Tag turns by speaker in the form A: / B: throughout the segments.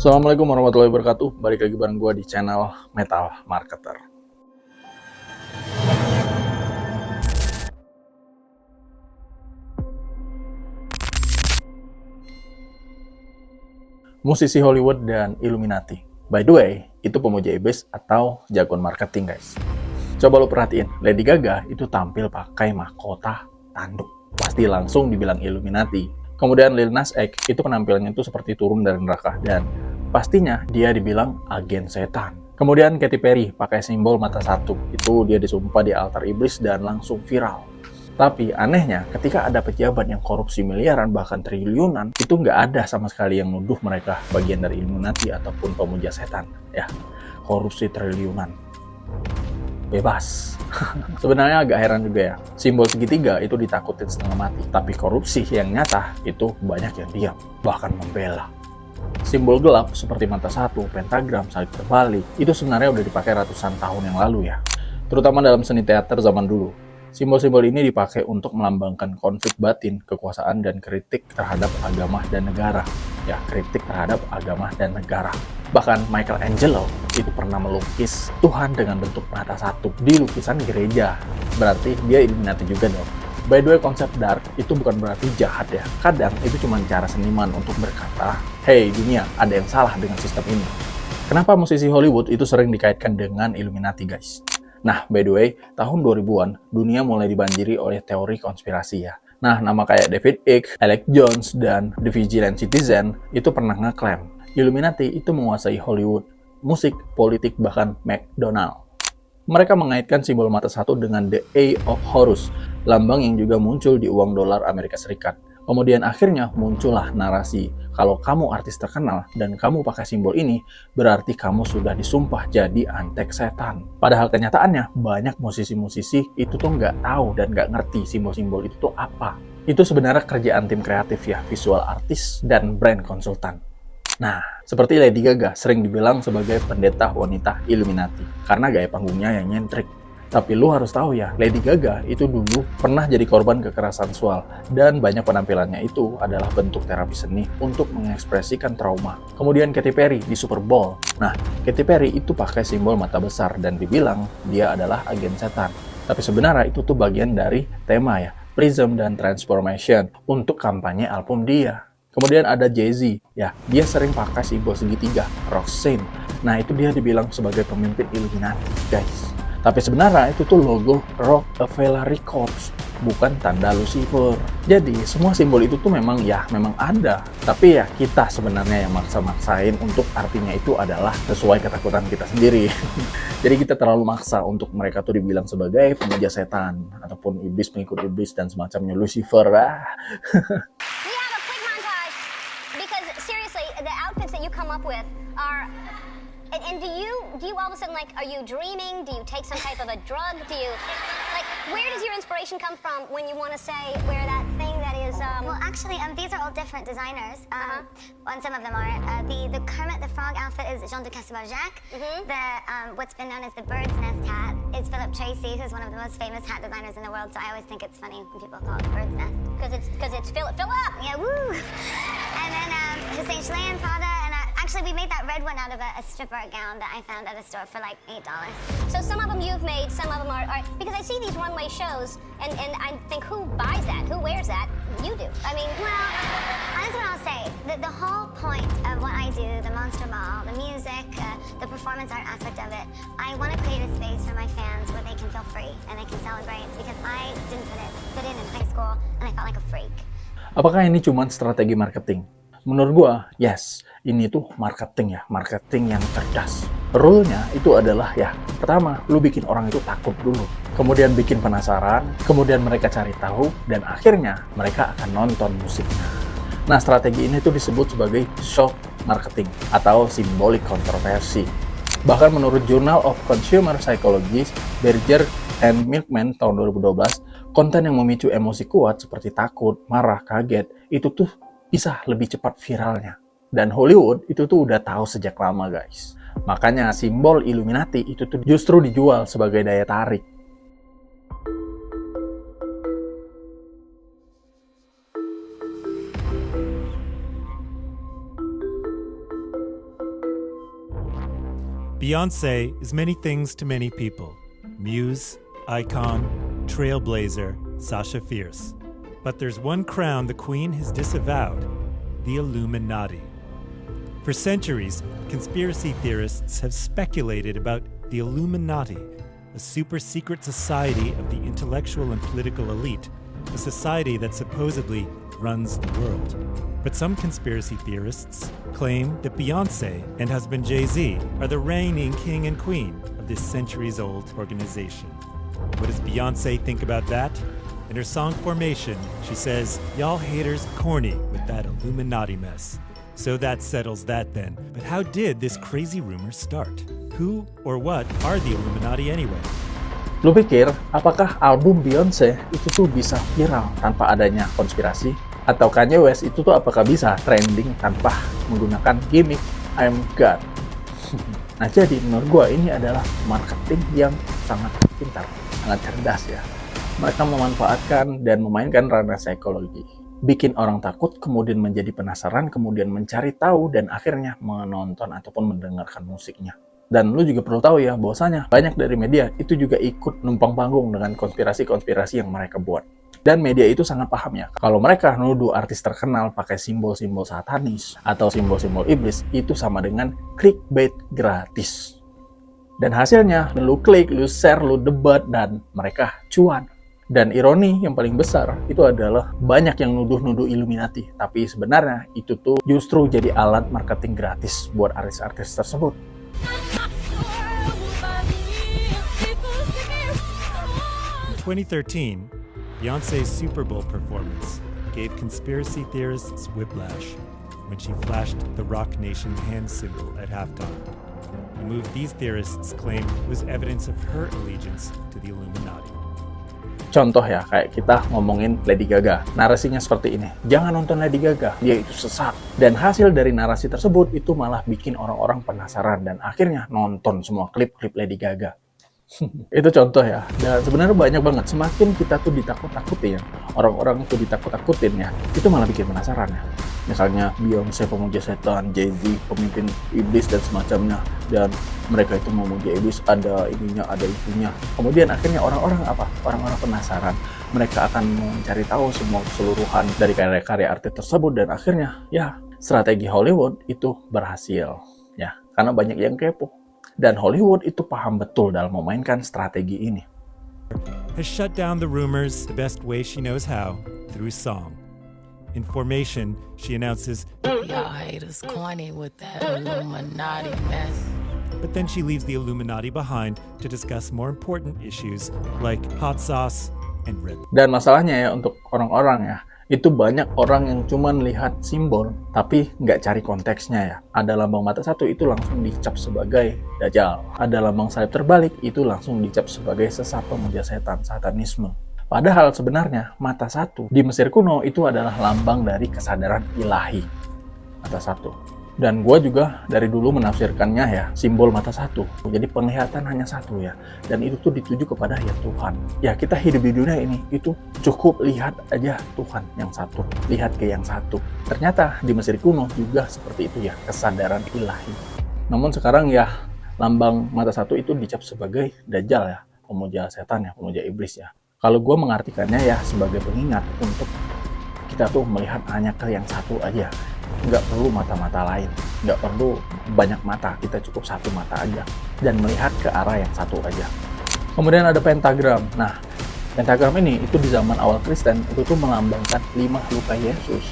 A: Assalamualaikum warahmatullahi wabarakatuh. Balik lagi bareng gue di channel Metal Marketer. Musisi Hollywood dan Illuminati. By the way, itu pemuja iblis atau jagoan marketing, guys. Coba lo perhatiin, Lady Gaga itu tampil pakai mahkota tanduk. Pasti langsung dibilang Illuminati. Kemudian Lil Nas X itu penampilannya itu seperti turun dari neraka dan pastinya dia dibilang agen setan. Kemudian Katy Perry pakai simbol mata satu. Itu dia disumpah di altar iblis dan langsung viral. Tapi anehnya, ketika ada pejabat yang korupsi miliaran bahkan triliunan, itu nggak ada sama sekali yang nuduh mereka bagian dari Illuminati ataupun pemuja setan. Ya, korupsi triliunan. Bebas. Sebenarnya agak heran juga ya, simbol segitiga itu ditakutin setengah mati, tapi korupsi yang nyata itu banyak yang diam, bahkan membela. Simbol gelap seperti mata satu, pentagram, salib terbalik, itu sebenarnya udah dipakai ratusan tahun yang lalu ya, terutama dalam seni teater zaman dulu. Simbol-simbol ini dipakai untuk melambangkan konflik batin, kekuasaan, dan kritik terhadap agama dan negara. Ya, kritik terhadap agama dan negara. Bahkan Michelangelo itu pernah melukis Tuhan dengan bentuk mata satu di lukisan gereja. Berarti dia Illuminati juga dong. By the way, konsep dark itu bukan berarti jahat ya. Kadang itu cuma cara seniman untuk berkata, hey dunia, ada yang salah dengan sistem ini. Kenapa musisi Hollywood itu sering dikaitkan dengan Illuminati, guys? Nah, by the way, tahun 2000-an, dunia mulai dibanjiri oleh teori konspirasi ya. Nah, nama kayak David Icke, Alex Jones, dan The Vigilant Citizen itu pernah ngeklaim Illuminati itu menguasai Hollywood, musik, politik, bahkan McDonald. Mereka mengaitkan simbol mata satu dengan The Eye of Horus, lambang yang juga muncul di uang dolar Amerika Serikat. Kemudian akhirnya muncullah narasi, kalau kamu artis terkenal dan kamu pakai simbol ini, berarti kamu sudah disumpah jadi antek setan. Padahal kenyataannya, banyak musisi-musisi itu tuh nggak tahu dan nggak ngerti simbol-simbol itu tuh apa. Itu sebenarnya kerjaan tim kreatif ya, visual artis dan brand konsultan. Nah, seperti Lady Gaga sering dibilang sebagai pendeta wanita Illuminati, karena gaya panggungnya yang nyentrik. Tapi lu harus tahu ya, Lady Gaga itu dulu pernah jadi korban kekerasan seksual dan banyak penampilannya itu adalah bentuk terapi seni untuk mengekspresikan trauma. Kemudian Katy Perry di Super Bowl. Nah, Katy Perry itu pakai simbol mata besar dan dibilang dia adalah agen setan. Tapi sebenarnya itu tuh bagian dari tema ya, Prism dan Transformation untuk kampanye album dia. Kemudian ada Jay-Z, ya dia sering pakai simbol segitiga, Roxanne. Nah itu dia dibilang sebagai pemimpin Illuminati, guys. Tapi sebenarnya itu tuh logo Rockefeller Records, bukan tanda Lucifer. Jadi semua simbol itu tuh memang ada. Tapi ya kita sebenarnya yang maksa-maksain untuk artinya itu adalah sesuai ketakutan kita sendiri. Jadi kita terlalu maksa untuk mereka tuh dibilang sebagai pemuja setan ataupun iblis, pengikut iblis dan semacamnya Lucifer.
B: Seriously, the outfits that you come up with are, and do you all of a sudden, like, are you dreaming? Do you take some type of a drug? Do you, like, where does your inspiration come from when you want to say, wear that thing that is,
C: Well, actually, these are all different designers. And some of them are. The Kermit the Frog outfit is Jean de Castelbarjac. What's been known as the bird's nest hat is Philip Tracy, who's one of the most famous hat designers in the world. So I always think it's funny when people call it the bird's nest.
B: because it's Philip?
C: Yeah, woo! And then Hussein Chalayan, Prada, and actually we made that red one out of a stripper gown that I found at a store for like $8.
B: So some of them you've made, some of them are because I see these runway shows, and I think, who buys that? Who wears that? You do. I mean,
C: Well, that's what I'll say. The whole point of what I do, the Monster Ball, the music, the performance art aspect of it, I want to create a space for my fans where they can feel free and they can celebrate, because I didn't fit in high school and I felt like a freak.
A: Apakah ini cuma strategi marketing? Menurut gua, yes. Ini tuh marketing ya, marketing yang cerdas. Rule-nya itu adalah ya, pertama, lu bikin orang itu takut dulu. Kemudian bikin penasaran, kemudian mereka cari tahu, dan akhirnya mereka akan nonton musiknya. Nah, strategi ini tuh disebut sebagai shock marketing atau simbolik kontroversi. Bahkan menurut Journal of Consumer Psychology, Berger and Milkman tahun 2012, konten yang memicu emosi kuat seperti takut, marah, kaget, itu tuh bisa lebih cepat viralnya. Dan Hollywood itu tuh udah tahu sejak lama, guys. Makanya simbol Illuminati itu tuh justru dijual sebagai daya tarik.
D: Beyoncé is many things to many people. Muse, icon, trailblazer, Sasha Fierce. But there's one crown the Queen has disavowed, the Illuminati. For centuries, conspiracy theorists have speculated about the Illuminati, a super-secret society of the intellectual and political elite, a society that supposedly runs the world. But some conspiracy theorists claim that Beyoncé and husband Jay-Z are the reigning king and queen of this centuries-old organization. What does Beyoncé think about that? In her song Formation, she says, "Y'all haters corny with that Illuminati mess." So that settles that then. But how did this crazy rumor start? Who or what are the Illuminati anyway?
A: Lu pikir, apakah album Beyonce itu tuh bisa viral tanpa adanya konspirasi? Atau Kanye West itu tuh apakah bisa trending tanpa menggunakan gimmick I'm God? Nah, jadi menurut gua ini adalah marketing yang sangat pintar, sangat cerdas ya. Mereka memanfaatkan dan memainkan ranah psikologi. Bikin orang takut, kemudian menjadi penasaran, kemudian mencari tahu, dan akhirnya menonton ataupun mendengarkan musiknya. Dan lu juga perlu tahu ya, bahwasanya banyak dari media itu juga ikut numpang panggung dengan konspirasi-konspirasi yang mereka buat. Dan media itu sangat paham ya, kalau mereka nuduh artis terkenal pakai simbol-simbol satanis atau simbol-simbol iblis, itu sama dengan clickbait gratis. Dan hasilnya, lu klik, lu share, lu debat, dan mereka cuan. Dan ironi yang paling besar itu adalah banyak yang nuduh-nuduh Illuminati, tapi sebenarnya itu tuh justru jadi alat marketing gratis buat artis-artis tersebut.
D: In 2013, Beyoncé's Super Bowl performance gave conspiracy theorists whiplash when she flashed the Rock Nation hand symbol at halftime, a move these theorists claimed was evidence of her allegiance to the Illuminati.
A: Contoh ya, kayak kita ngomongin Lady Gaga. Narasinya seperti ini, jangan nonton Lady Gaga, dia itu sesat. Dan hasil dari narasi tersebut itu malah bikin orang-orang penasaran dan akhirnya nonton semua klip-klip Lady Gaga. Itu contoh ya, dan sebenarnya banyak banget. Semakin kita tuh ditakut-takutin, orang-orang itu ditakut-takutin ya, itu malah bikin penasaran ya. Misalnya Beyoncé pemuja setan, Jay-Z pemimpin iblis dan semacamnya, dan mereka itu memuja iblis, ada ininya, ada itunya. Kemudian akhirnya orang-orang apa? Orang-orang penasaran. Mereka akan mencari tahu semua keseluruhan dari karya-karya artis tersebut, dan akhirnya ya strategi Hollywood itu berhasil ya, karena banyak yang kepo. Dan Hollywood itu paham betul dalam memainkan strategi ini.
D: Has shut down the rumors the best way she knows how, through song. In Formation, she announces,
E: "Y'all haters corny with that Illuminati mess."
D: but then she leaves the Illuminati behind to discuss more important issues like hot sauce and red.
A: Dan masalahnya ya, untuk orang-orang ya, itu banyak orang yang cuma lihat simbol tapi nggak cari konteksnya ya. Ada lambang mata satu itu langsung dicap sebagai dajjal. Ada lambang salib terbalik itu langsung dicap sebagai sesat pemuja setan, satanisme. Padahal sebenarnya mata satu di Mesir kuno itu adalah lambang dari kesadaran ilahi. Mata satu. Dan gue juga dari dulu menafsirkannya ya, simbol mata satu. Jadi penglihatan hanya satu ya. Dan itu tuh dituju kepada ya Tuhan. Ya kita hidup di dunia ini, itu cukup lihat aja Tuhan yang satu. Lihat ke yang satu. Ternyata di Mesir kuno juga seperti itu ya, kesadaran ilahi. Namun sekarang ya, lambang mata satu itu dicap sebagai dajjal ya. Pemuja setan ya, pemuja iblis ya. Kalau gue mengartikannya ya sebagai pengingat untuk kita tuh melihat hanya ke yang satu aja. Nggak perlu mata-mata lain, nggak perlu banyak mata, kita cukup satu mata aja. Dan melihat ke arah yang satu aja. Kemudian ada pentagram. Nah, pentagram ini itu di zaman awal Kristen, itu tuh melambangkan 5 luka Yesus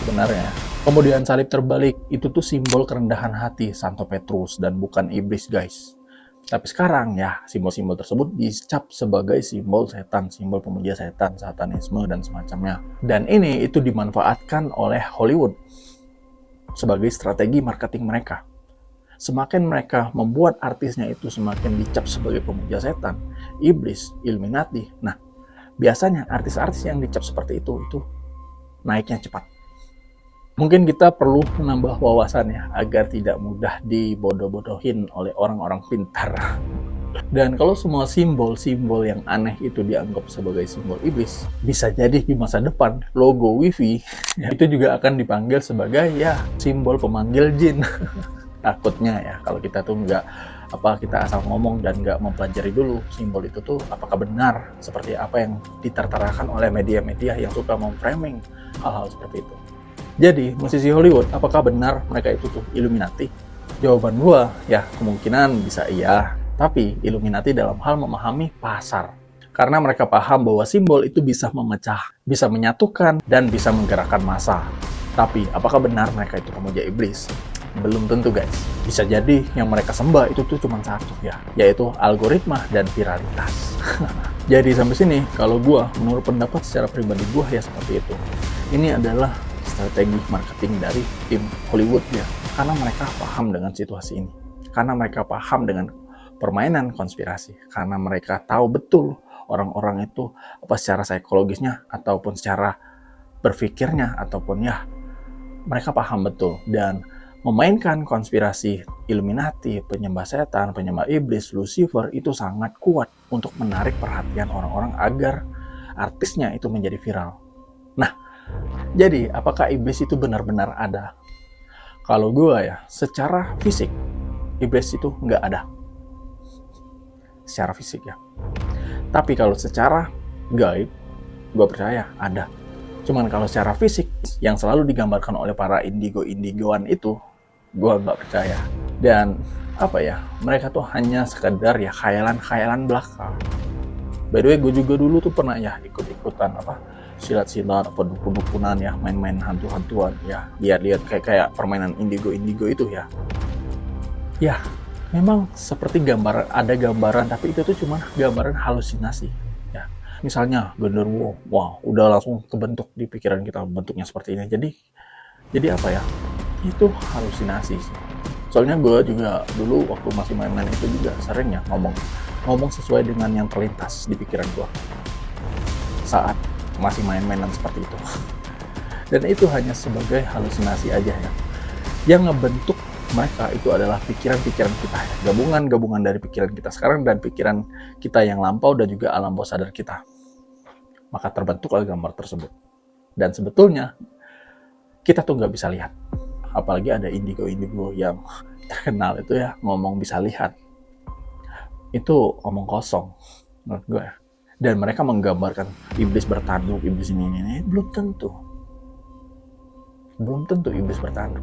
A: sebenarnya. Kemudian salib terbalik, itu tuh simbol kerendahan hati Santo Petrus dan bukan iblis guys. Tapi sekarang ya, simbol-simbol tersebut dicap sebagai simbol setan, simbol pemuja setan, satanisme, dan semacamnya. Dan ini itu dimanfaatkan oleh Hollywood sebagai strategi marketing mereka. Semakin mereka membuat artisnya itu semakin dicap sebagai pemuja setan, iblis, Illuminati. Nah, biasanya artis-artis yang dicap seperti itu naiknya cepat. Mungkin kita perlu menambah wawasan ya, agar tidak mudah dibodoh-bodohin oleh orang-orang pintar. Dan kalau semua simbol-simbol yang aneh itu dianggap sebagai simbol iblis, bisa jadi di masa depan logo wifi ya, itu juga akan dipanggil sebagai ya simbol pemanggil jin. Takutnya ya, kalau kita tuh nggak Apa kita asal ngomong dan nggak mempelajari dulu simbol itu tuh apakah benar seperti apa yang diterterakan oleh media-media yang suka memframing hal-hal seperti itu. Jadi, musisi Hollywood, apakah benar mereka itu tuh Illuminati? Jawaban gua, ya kemungkinan bisa iya. Tapi Illuminati dalam hal memahami pasar. Karena mereka paham bahwa simbol itu bisa memecah, bisa menyatukan, dan bisa menggerakkan massa. Tapi, apakah benar mereka itu pemuja iblis? Belum tentu guys. Bisa jadi yang mereka sembah itu tuh cuma satu ya, yaitu algoritma dan viralitas. Jadi sampai sini, kalau gua, menurut pendapat secara pribadi gua ya seperti itu. Ini adalah strategi marketing dari tim Hollywood ya, karena mereka paham dengan situasi ini, karena mereka paham dengan permainan konspirasi, karena mereka tahu betul orang-orang itu apa secara psikologisnya ataupun secara berpikirnya ataupun ya mereka paham betul dan memainkan konspirasi Illuminati, penyembah setan, penyembah iblis, Lucifer itu sangat kuat untuk menarik perhatian orang-orang agar artisnya itu menjadi viral. Nah, jadi, apakah iblis itu benar-benar ada? Kalau gue ya, secara fisik, iblis itu nggak ada. Secara fisik ya. Tapi kalau secara gaib, gue percaya ada. Cuman kalau secara fisik, yang selalu digambarkan oleh para indigo-indigoan itu, gue nggak percaya. Dan, apa ya, mereka tuh hanya sekedar ya khayalan-khayalan belaka. By the way, gue juga dulu tuh pernah ya ikut-ikutan silat-silat apa dukun-dukunan ya, main-main hantu-hantuan ya, lihat-lihat kayak permainan indigo itu ya. Ya, memang seperti ada gambaran, tapi itu tuh cuma gambaran halusinasi ya. Misalnya genderuwo, wah udah langsung kebentuk di pikiran kita bentuknya seperti ini. Jadi apa ya? Itu halusinasi sih. Soalnya gue juga dulu waktu masih main-main itu juga sering ya ngomong sesuai dengan yang terlintas di pikiran gue saat masih main-mainan seperti itu. Dan itu hanya sebagai halusinasi aja ya. Yang ngebentuk mereka itu adalah pikiran-pikiran kita ya. Gabungan dari pikiran kita sekarang dan pikiran kita yang lampau dan juga alam bawah sadar kita. Maka terbentuklah gambar tersebut. Dan sebetulnya kita tuh nggak bisa lihat. Apalagi ada indigo-indigo yang terkenal itu ya ngomong bisa lihat. Itu omong kosong menurut gue. Dan mereka menggambarkan iblis bertanduk, iblis ini. Belum tentu iblis bertanduk.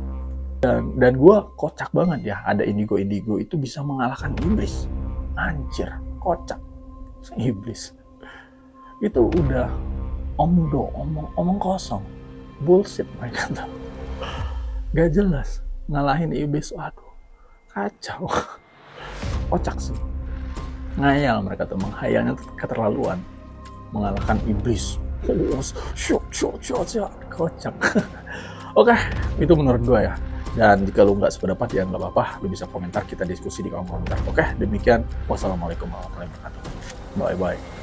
A: Dan gue kocak banget ya, ada indigo itu bisa mengalahkan iblis. Anjir, kocak. Iblis itu udah omong kosong, bullshit mereka tuh. Gak jelas ngalahin iblis. Waduh, kacau. Kocak sih. Ngayal mereka tuh, menghayalnya keterlaluan, mengalahkan iblis. Syok, kocak. Oke, itu menurut gue ya. Dan jika lu nggak sependapat ya nggak apa-apa, lu bisa komentar, kita diskusi di kolom komentar. Oke, demikian. Wassalamualaikum warahmatullahi wabarakatuh. Bye-bye.